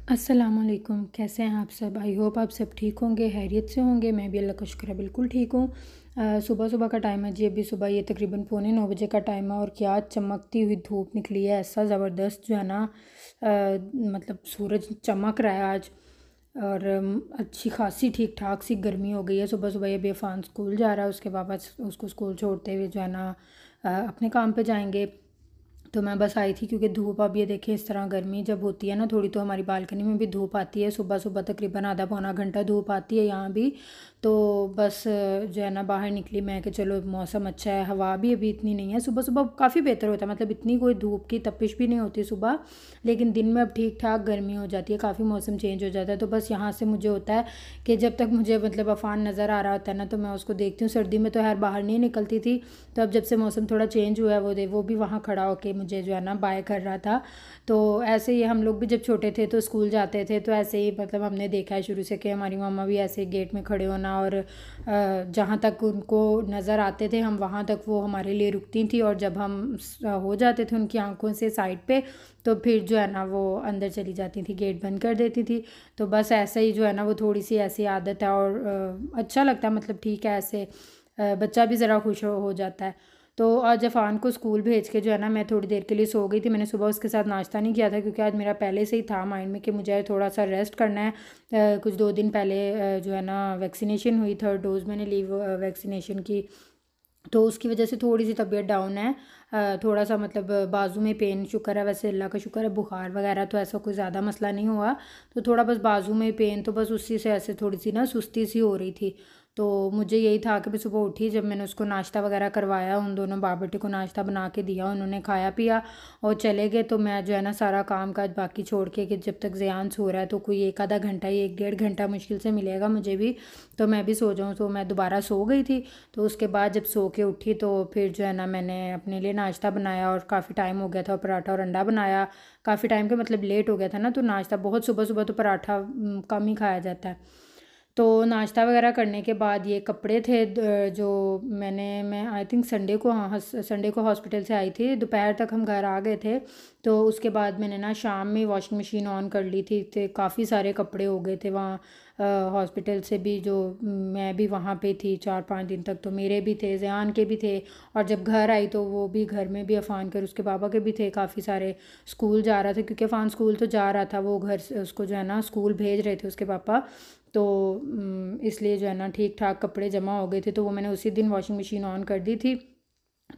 अस्सलामुअलैकुम। कैसे हैं आप सब? आई होप आप सब ठीक होंगे, खैरियत से होंगे। मैं भी अल्लाह का शुक्र है बिल्कुल ठीक हूँ। सुबह सुबह का टाइम है जी। अभी सुबह ये तकरीबन पौने 9 बजे का टाइम है और क्या चमकती हुई धूप निकली है। ऐसा ज़बरदस्त जो है ना, मतलब सूरज चमक रहा है आज। और अच्छी खासी ठीक ठाक सी गर्मी हो गई है। सुबह सुबह ये बेफ़ान स्कूल जा रहा है, उसके पापा उसको स्कूल छोड़ते हुए जो है ना अपने काम पे जाएंगे। तो मैं बस आई थी क्योंकि धूप, अब ये देखें इस तरह गर्मी जब होती है ना थोड़ी, तो हमारी बालकनी में भी धूप आती है। सुबह सुबह तकरीबन आधा पौना घंटा धूप आती है यहाँ भी। तो बस जो है ना बाहर निकली मैं कि चलो मौसम अच्छा है, हवा भी अभी इतनी नहीं है। सुबह सुबह काफ़ी बेहतर होता है, मतलब इतनी कोई धूप की तपिश भी नहीं होती सुबह, लेकिन दिन में अब ठीक ठाक गर्मी हो जाती है, काफ़ी मौसम चेंज हो जाता है। तो बस यहाँ से मुझे होता है कि जब तक मुझे मतलब अफान नज़र आ रहा होता है ना तो मैं उसको देखती हूँ। सर्दी में तो यार बाहर नहीं निकलती थी, तो अब जब से मौसम थोड़ा चेंज हुआ है वो भी वहाँ खड़ा होके मुझे जो है ना बाय कर रहा था। तो ऐसे ही हम लोग भी जब छोटे थे तो स्कूल जाते थे, तो ऐसे ही मतलब हमने देखा है शुरू से कि हमारी मम्मा भी ऐसे गेट में खड़े होना, और जहाँ तक उनको नज़र आते थे हम वहाँ तक वो हमारे लिए रुकती थी, और जब हम हो जाते थे उनकी आंखों से साइड पे तो फिर जो है ना वो अंदर चली जाती थी, गेट बंद कर देती थी। तो बस ऐसा ही जो है ना वो थोड़ी सी ऐसी आदत है, और अच्छा लगता है, मतलब ठीक है ऐसे बच्चा भी ज़रा खुश हो जाता है। तो आज अफ़ान को स्कूल भेज के जो है ना मैं थोड़ी देर के लिए सो गई थी। मैंने सुबह उसके साथ नाश्ता नहीं किया था क्योंकि आज मेरा पहले से ही था माइंड में कि मुझे थोड़ा सा रेस्ट करना है। कुछ 2 दिन पहले जो है ना वैक्सीनेशन हुई, 3rd डोज़ मैंने ली वैक्सीनेशन की। तो उसकी वजह से थोड़ी सी तबीयत डाउन है। थोड़ा सा मतलब बाजू में पेन, शुक्र है वैसे अल्लाह का शुक्र है, बुखार वगैरह तो ऐसा कोई ज़्यादा मसला नहीं हुआ। तो थोड़ा बस बाजू में पेन, तो बस उसी से ऐसे थोड़ी सी ना सुस्ती सी हो रही थी। तो मुझे यही था कि मैं सुबह उठी, जब मैंने उसको नाश्ता वगैरह करवाया, उन दोनों बाप बेटे को नाश्ता बना के दिया, उन्होंने खाया पिया और चले गए। तो मैं जो है ना सारा काम काज बाकी छोड़ के, कि जब तक ज़ियान सो रहा है तो कोई एक आधा घंटा ही, 1 डेढ़ घंटा मुश्किल से मिलेगा मुझे भी, तो मैं भी सो जाऊँ। तो मैं दोबारा सो गई थी। तो उसके बाद जब सो के उठी तो फिर जो है ना मैंने अपने लिए नाश्ता बनाया, और काफ़ी टाइम हो गया था, पराठा और अंडा बनाया। काफ़ी टाइम के मतलब लेट हो गया था ना, तो नाश्ता बहुत सुबह सुबह तो पराठा कम ही खाया जाता है। तो नाश्ता वगैरह करने के बाद ये कपड़े थे जो मैं आई थिंक संडे को, हाँ संडे को हॉस्पिटल से आई थी, दोपहर तक हम घर आ गए थे। तो उसके बाद मैंने ना शाम में वॉशिंग मशीन ऑन कर ली थी, तो काफ़ी सारे कपड़े हो गए थे वहाँ हॉस्पिटल से भी, जो मैं भी वहाँ पे थी 4-5 दिन तक, तो मेरे भी थे, ज़यान के भी थे। और जब घर आई तो वो भी, घर में भी अफ़ान कर उसके पापा के भी थे काफ़ी सारे। स्कूल जा रहा था क्योंकि अफ़ान स्कूल तो जा रहा था, वो घर से उसको जो है ना स्कूल भेज रहे थे उसके पापा। तो इसलिए जो है ना ठीक ठाक कपड़े जमा हो गए थे, तो वो मैंने उसी दिन वॉशिंग मशीन ऑन कर दी थी।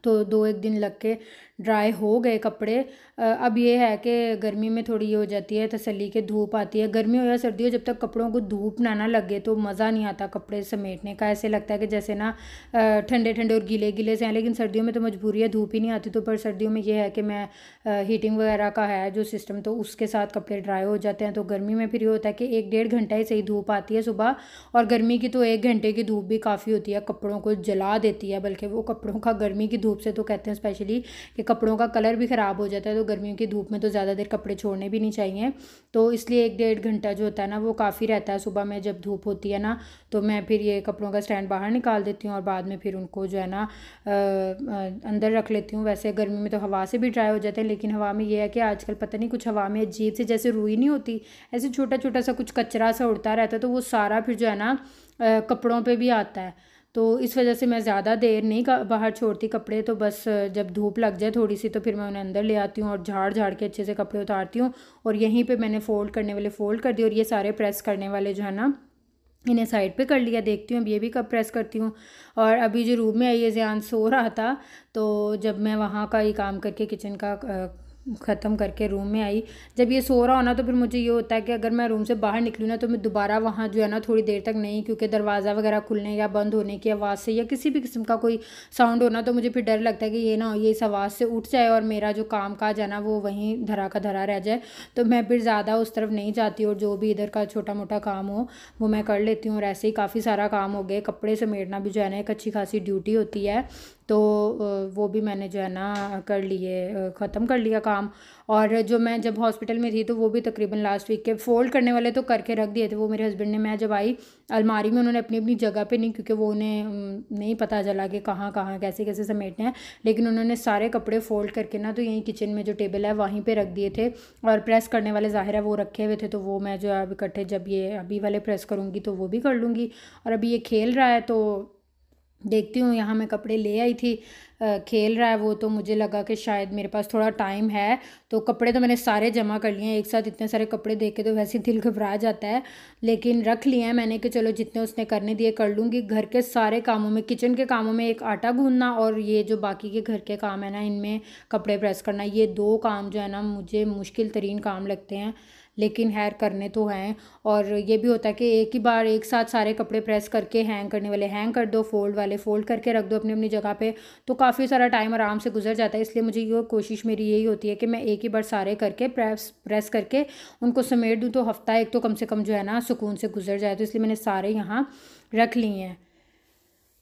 तो 2-1 दिन लग के ड्राई हो गए कपड़े। अब ये है कि गर्मी में थोड़ी ये हो जाती है तसल्ली के, धूप आती है, गर्मी हो या सर्दी हो, जब तक कपड़ों को धूप ना लगे तो मज़ा नहीं आता कपड़े समेटने का। ऐसे लगता है कि जैसे ना ठंडे ठंडे और गीले गीले से हैं, लेकिन सर्दियों में तो मजबूरी है, धूप ही नहीं आती। तो पर सर्दियों में ये है कि मैं हीटिंग वगैरह का है जो सिस्टम, तो उसके साथ कपड़े ड्राई हो जाते हैं। तो गर्मी में फिर ये होता है कि 1-1.5 घंटा ही सही धूप आती है सुबह, और गर्मी की तो 1 घंटे की धूप भी काफ़ी होती है, कपड़ों को जला देती है। बल्कि वो कपड़ों का गर्मी की धूप से तो कहते हैं स्पेशली कि कपड़ों का कलर भी ख़राब हो जाता है, तो गर्मियों की धूप में तो ज़्यादा देर कपड़े छोड़ने भी नहीं चाहिए। तो इसलिए 1-1.5 घंटा जो होता है ना वो काफ़ी रहता है। सुबह में जब धूप होती है ना तो मैं फिर ये कपड़ों का स्टैंड बाहर निकाल देती हूँ, और बाद में फिर उनको जो है ना अंदर रख लेती हूँ। वैसे गर्मी में तो हवा से भी ड्राई हो जाते हैं, लेकिन हवा में ये है कि आजकल पता नहीं कुछ हवा में अजीब से, जैसे रुई नहीं होती, ऐसे छोटा छोटा सा कुछ कचरा सा उड़ता रहता है, तो वो सारा फिर जो है ना कपड़ों पे भी आता है। तो इस वजह से मैं ज़्यादा देर नहीं बाहर छोड़ती कपड़े। तो बस जब धूप लग जाए थोड़ी सी तो फिर मैं उन्हें अंदर ले आती हूँ और झाड़ झाड़ के अच्छे से कपड़े उतारती हूँ। और यहीं पे मैंने फ़ोल्ड करने वाले फ़ोल्ड कर दिए, और ये सारे प्रेस करने वाले जो है ना इन्हें साइड पे कर लिया। देखती हूँ अब ये भी कब प्रेस करती हूँ। और अभी जो रूम में आई है ज़ियान सो रहा था, तो जब मैं वहाँ का ही काम करके किचन का ख़त्म करके रूम में आई, जब ये सो रहा हो ना तो फिर मुझे ये होता है कि अगर मैं रूम से बाहर निकलूँ ना तो मैं दोबारा वहाँ जो है ना थोड़ी देर तक नहीं, क्योंकि दरवाज़ा वगैरह खुलने या बंद होने की आवाज़ से या किसी भी किस्म का कोई साउंड होना, तो मुझे फिर डर लगता है कि ये ना ये इस आवाज़ से उठ जाए और मेरा जो काम काज है ना वो वहीं धरा का धरा रह जाए। तो मैं फिर ज़्यादा उस तरफ नहीं जाती, और जो भी इधर का छोटा मोटा काम हो वो मैं कर लेती हूँ। और ऐसे ही काफ़ी सारा काम हो गया, कपड़े समेटना भी जो है ना एक अच्छी खासी ड्यूटी होती है। तो वो भी मैंने जो है ना कर लिए, ख़त्म कर लिया काम। और जो मैं जब हॉस्पिटल में थी तो वो भी तकरीबन लास्ट वीक के फ़ोल्ड करने वाले तो करके रख दिए थे वो मेरे हस्बैंड ने। मैं जब आई अलमारी में, उन्होंने अपनी अपनी जगह पे नहीं, क्योंकि वो उन्हें नहीं पता चला कि कहाँ कहाँ कैसे कैसे समेटने हैं, लेकिन उन्होंने सारे कपड़े फ़ोल्ड करके ना तो यहीं किचन में जो टेबल है वहीं पे रख दिए थे। और प्रेस करने वाले ज़ाहिर है वो रखे हुए थे, तो वो मैं जो है अब इकट्ठे जब ये अभी वाले प्रेस करूँगी तो वो भी कर लूँगी। और अभी ये खेल रहा है तो देखती हूँ, यहाँ मैं कपड़े ले आई थी, खेल रहा है वो, तो मुझे लगा कि शायद मेरे पास थोड़ा टाइम है, तो कपड़े तो मैंने सारे जमा कर लिए हैं एक साथ। इतने सारे कपड़े देख के तो वैसे ही दिल घबरा जाता है, लेकिन रख लिए हैं मैंने कि चलो जितने उसने करने दिए कर लूँगी। घर के सारे कामों में, किचन के कामों में, एक आटा गूंदना और ये जो बाकी के घर के काम है ना इनमें कपड़े प्रेस करना, ये 2 काम जो है ना मुझे मुश्किल तरीन काम लगते हैं, लेकिन खैर करने तो हैं। और ये भी होता है कि एक ही बार एक साथ सारे कपड़े प्रेस करके हैंग करने वाले हैंग कर दो, फोल्ड वाले फोल्ड करके रख दो अपनी अपनी जगह पे, तो काफ़ी सारा टाइम आराम से गुजर जाता है। इसलिए मुझे ये कोशिश मेरी यही होती है कि मैं एक ही बार सारे करके प्रेस करके उनको समेट दूँ, तो हफ़्ता एक तो कम से कम जो है ना सुकून से गुजर जाए। तो इसलिए मैंने सारे यहाँ रख लिए हैं।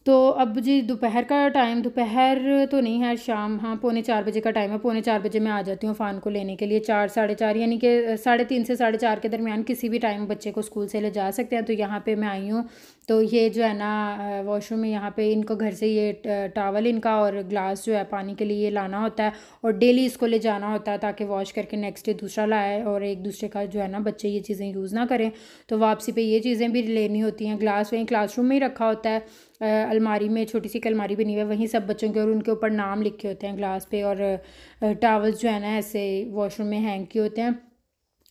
तो अब जी दोपहर का टाइम, दोपहर तो नहीं है, शाम, हाँ 3:45 का टाइम है। 3:45 मैं आ जाती हूँ फ़ान को लेने के लिए। 4 साढ़े 4 यानी कि 3:30 से 4:30 के दरमियान किसी भी टाइम बच्चे को स्कूल से ले जा सकते हैं। तो यहाँ पे मैं आई हूँ, तो ये जो है ना वॉशरूम में यहाँ पे इनको घर से ये टावल इनका और ग्लास जो है पानी के लिए ये लाना होता है, और डेली इसको ले जाना होता है ताकि वॉश करके नेक्स्ट डे दूसरा लाए और एक दूसरे का जो है ना बच्चे ये चीज़ें यूज़ ना करें। तो वापसी पे ये चीज़ें भी लेनी होती हैं। ग्लास वहीं क्लासरूम में ही रखा होता है, अलमारी में छोटी सी अलमारी बनी हुई है, वहीं सब बच्चों के और उनके ऊपर नाम लिखे होते हैं ग्लास पे, और टावल्स जो है ना ऐसे वॉशरूम में हैंग किए होते हैं।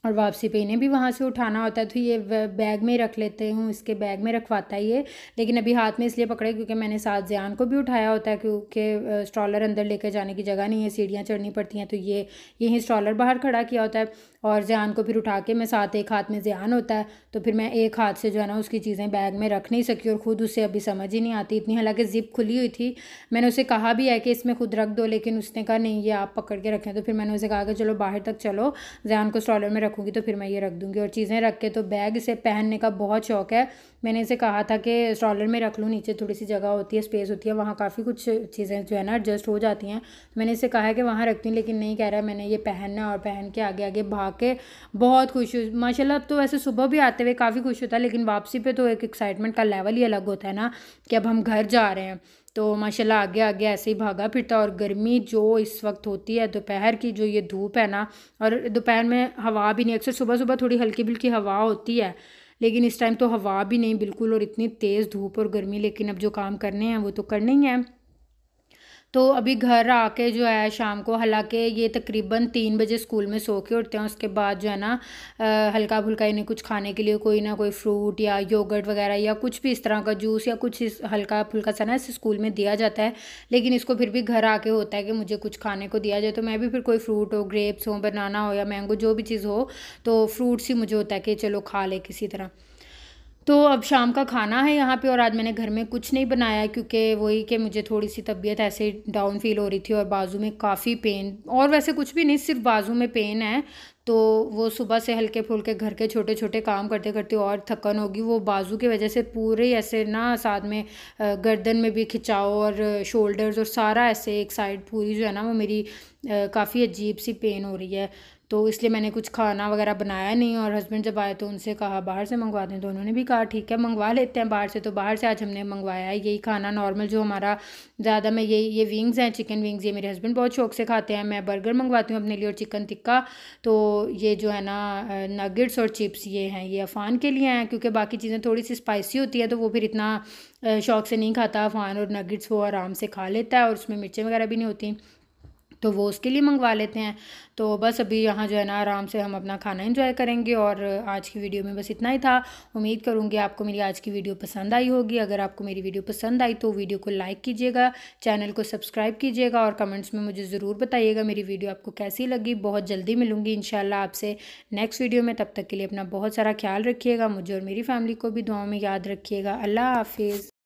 और वापसी पे इन्हें भी वहाँ से उठाना होता है, तो ये बैग में रख लेते हूँ, इसके बैग में रखवाता है ये। लेकिन अभी हाथ में इसलिए पकड़े क्योंकि मैंने साथ ज़ियान को भी उठाया होता है, क्योंकि स्ट्रॉलर अंदर लेकर जाने की जगह नहीं है, सीढ़ियाँ चढ़नी पड़ती हैं, तो ये यहीं स्ट्रॉलर बाहर खड़ा किया होता है। और ज़ियान को फिर उठा के मैं साथ, एक हाथ में ज़ियान होता है, तो फिर मैं एक हाथ से जो है ना उसकी चीज़ें बैग में रख नहीं सकी, और ख़ुद उसे अभी समझ ही नहीं आती इतनी, हालांकि ज़िप खुली हुई थी। मैंने उसे कहा भी है कि इसमें खुद रख दो, लेकिन उसने कहा नहीं ये आप पकड़ के रखें। तो फिर मैंने उसे कहा कि चलो बाहर तक चलो, ज़ियान को स्ट्रॉलर में रखूँगी तो फिर मैं ये रख दूँगी। और चीज़ें रख के, तो बैग इसे पहनने का बहुत शौक़ है। मैंने इसे कहा था कि स्ट्रॉलर में रख लूँ, नीचे थोड़ी सी जगह होती है, स्पेस होती है, वहाँ काफ़ी कुछ चीज़ें जो है ना एडजस्ट हो जाती हैं। मैंने इसे कहा है कि वहाँ रखती हूँ, लेकिन नहीं कह रहा है मैंने ये पहनना, और पहन के आगे आगे भाग के बहुत खुश हूँ माशाल्लाह। अब तो वैसे सुबह भी आते हुए काफ़ी खुश होता है, लेकिन वापसी पे तो एक एक्साइटमेंट का लेवल ही अलग होता है ना कि अब हम घर जा रहे हैं। तो माशाल्लाह आगे आगे ऐसे ही भागा फिरता। और गर्मी जो इस वक्त होती है, दोपहर की जो ये धूप है ना, और दोपहर में हवा भी नहीं, अक्सर सुबह सुबह थोड़ी हल्की फुल्की हवा होती है, लेकिन इस टाइम तो हवा भी नहीं बिल्कुल, और इतनी तेज़ धूप और गर्मी। लेकिन अब जो काम करने हैं वो तो करने ही हैं। तो अभी घर आके जो है शाम को, हालांकि ये तकरीबन 3 बजे स्कूल में सो के उठते हैं, उसके बाद जो है ना हल्का फुल्का इन्हें कुछ खाने के लिए कोई ना कोई फ्रूट या योगर्ट वगैरह या कुछ भी इस तरह का जूस या कुछ इस हल्का फुल्का सा ना इसे स्कूल में दिया जाता है। लेकिन इसको फिर भी घर आके होता है कि मुझे कुछ खाने को दिया जाए, तो मैं भी फिर कोई फ्रूट हो, ग्रेप्स हो, बनाना हो या मैंगो, जो भी चीज़ हो, तो फ्रूट्स ही मुझे होता है कि चलो खा ले किसी तरह। तो अब शाम का खाना है यहाँ पे, और आज मैंने घर में कुछ नहीं बनाया, क्योंकि वही कि मुझे थोड़ी सी तबीयत ऐसे डाउन फील हो रही थी, और बाजू में काफ़ी पेन, और वैसे कुछ भी नहीं, सिर्फ बाजू में पेन है। तो वो सुबह से हल्के फुल्के घर के छोटे छोटे काम करते करते और थकन होगी, वो बाजू की वजह से पूरे ऐसे ना, साथ में गर्दन में भी खिंचाव और शोल्डर्स और सारा ऐसे एक साइड पूरी जो है ना वो मेरी काफ़ी अजीब सी पेन हो रही है। तो इसलिए मैंने कुछ खाना वगैरह बनाया नहीं, और हस्बैंड जब आए तो उनसे कहा बाहर से मंगवा दें, तो उन्होंने भी कहा ठीक है मंगवा लेते हैं बाहर से। तो बाहर से आज हमने मंगवाया है यही खाना नॉर्मल, जो हमारा ज़्यादा में यही, ये विंग्स हैं, चिकन विंग्स, ये मेरे हस्बैंड बहुत शौक से खाते हैं। मैं बर्गर मंगवाती हूँ अपने लिए और चिकन टिक्का। तो ये जो है ना नगेट्स और चिप्स ये हैं, ये अफ़ान के लिए हैं, क्योंकि बाकी चीज़ें थोड़ी सी स्पाइसी होती है, तो वो फिर इतना शौक से नहीं खाता अफ़ान, और नगेट्स वो आराम से खा लेता है, और उसमें मिर्चें वगैरह भी नहीं होती, तो वो उसके लिए मंगवा लेते हैं। तो बस अभी यहाँ जो है ना आराम से हम अपना खाना एंजॉय करेंगे। और आज की वीडियो में बस इतना ही था। उम्मीद करूँगी आपको मेरी आज की वीडियो पसंद आई होगी। अगर आपको मेरी वीडियो पसंद आई तो वीडियो को लाइक कीजिएगा, चैनल को सब्सक्राइब कीजिएगा, और कमेंट्स में मुझे ज़रूर बताइएगा मेरी वीडियो आपको कैसी लगी। बहुत जल्दी मिलूँगी इंशाल्लाह आपसे नेक्स्ट वीडियो में। तब तक के लिए अपना बहुत सारा ख्याल रखिएगा, मुझे और मेरी फैमिली को भी दुआओं में याद रखिएगा। अल्लाह हाफिज़।